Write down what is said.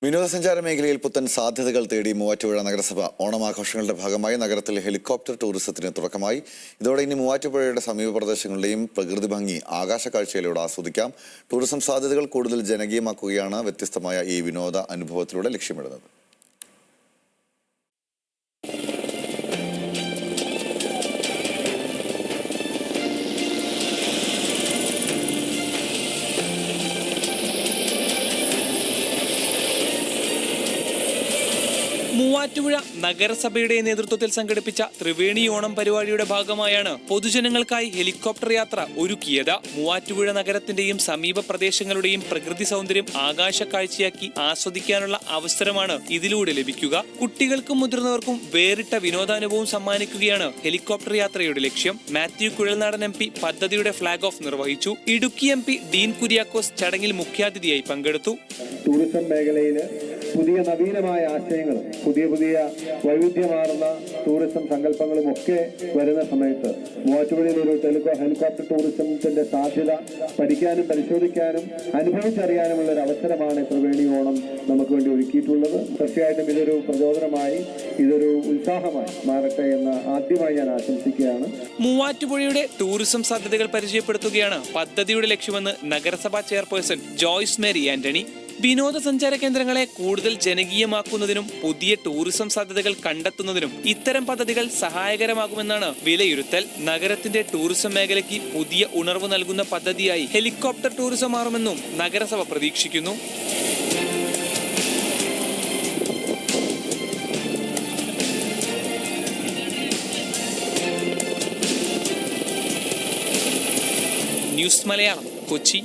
വിനോദസഞ്ചാര മേഖലയിൽ പുത്തൻ സാധ്യതകൾ തേടി മൂവാറ്റുപുഴ നഗരസഭ ഓണമാഘോഷങ്ങളുടെ ഭാഗമായി നഗരത്തിൽ ഹെലികോപ്റ്റർ ടൂറിസത്തിന് തുടക്കമായി. ഇതോടെ ഇനി മൂവാറ്റുപുഴയുടെ സമീപ പ്രദേശങ്ങളുടെയും പ്രകൃതി ഭംഗി ആകാശക്കാഴ്ചയിലൂടെ ആസ്വദിക്കാം. ടൂറിസം സാധ്യതകൾ കൂടുതൽ ജനകീയമാക്കുകയാണ് വ്യത്യസ്തമായ ഈ വിനോദ അനുഭവത്തിലൂടെ ലക്ഷ്യമിടുന്നത്. മൂവാറ്റുപുഴ നഗരസഭയുടെ നേതൃത്വത്തിൽ സംഘടിപ്പിച്ച ത്രിവേണി ഓണം പരിപാടിയുടെ ഭാഗമായാണ് പൊതുജനങ്ങൾക്കായി ഹെലികോപ്റ്റർ യാത്ര ഒരുക്കിയത്. മൂവാറ്റുപുഴ നഗരത്തിന്റെയും സമീപ പ്രദേശങ്ങളുടെയും പ്രകൃതി സൗന്ദര്യം ആകാശ കാഴ്ചയാക്കി ആസ്വദിക്കാനുള്ള അവസരമാണ് ഇതിലൂടെ ലഭിക്കുക. കുട്ടികൾക്കും മുതിർന്നവർക്കും വേറിട്ട വിനോദാനുഭവം സമ്മാനിക്കുകയാണ് ഹെലികോപ്റ്റർ യാത്രയുടെ ലക്ഷ്യം. മാത്യു കുഴൽനാടൻ MP പദ്ധതിയുടെ ഫ്ളാഗ് ഓഫ് നിർവഹിച്ചു. ഇടുക്കി MP ഡീൻ കുര്യാക്കോസ് ചടങ്ങിൽ മുഖ്യാതിഥിയായി പങ്കെടുത്തു. ടൂറിസം മേഖലയില് പുതിയ നവീനമായ ആശയങ്ങളും പുതിയ വൈവിധ്യമാർന്ന ടൂറിസം സങ്കല്പങ്ങളും ഒക്കെ വരുന്ന സമയത്ത് മൂവാറ്റുപുഴയിൽ ഒരു ഹെലികോപ്റ്റർ ടൂറിസത്തിന്റെ സാധ്യത പഠിക്കാനും പരിശോധിക്കാനും അനുഭവിച്ചറിയാനുമുള്ള ഒരു അവസരമാണ് ത്രിവേണി ഓണം നമുക്ക് വേണ്ടി ഒരുക്കിയിട്ടുള്ളത്. തീർച്ചയായിട്ടും ഇതൊരു പ്രചോദനമായി, ഇതൊരു ഉത്സാഹമായി മാറട്ടെ എന്ന് ആദ്യമായി ഞാൻ ആശംസിക്കുകയാണ്. മൂവാറ്റുപുഴയുടെ ടൂറിസം സാധ്യതകൾ പരിചയപ്പെടുത്തുകയാണ് പദ്ധതിയുടെ ലക്ഷ്യമെന്ന് നഗരസഭാ ചെയർപേഴ്സൺ ജോയ്സ് മേരി ആന്റണി. വിനോദസഞ്ചാര കേന്ദ്രങ്ങളെ കൂടുതൽ ജനകീയമാക്കുന്നതിനും പുതിയ ടൂറിസം സാധ്യതകൾ കണ്ടെത്തുന്നതിനും ഇത്തരം പദ്ധതികൾ സഹായകരമാകുമെന്നാണ് വിലയിരുത്തൽ. നഗരത്തിന്റെ ടൂറിസം മേഖലയ്ക്ക് പുതിയ ഉണർവ് നൽകുന്ന പദ്ധതിയായി ഹെലികോപ്റ്റർ ടൂറിസം മാറുമെന്നും നഗരസഭ പ്രതീക്ഷിക്കുന്നു. ന്യൂസ് മലയാളം, കൊച്ചി.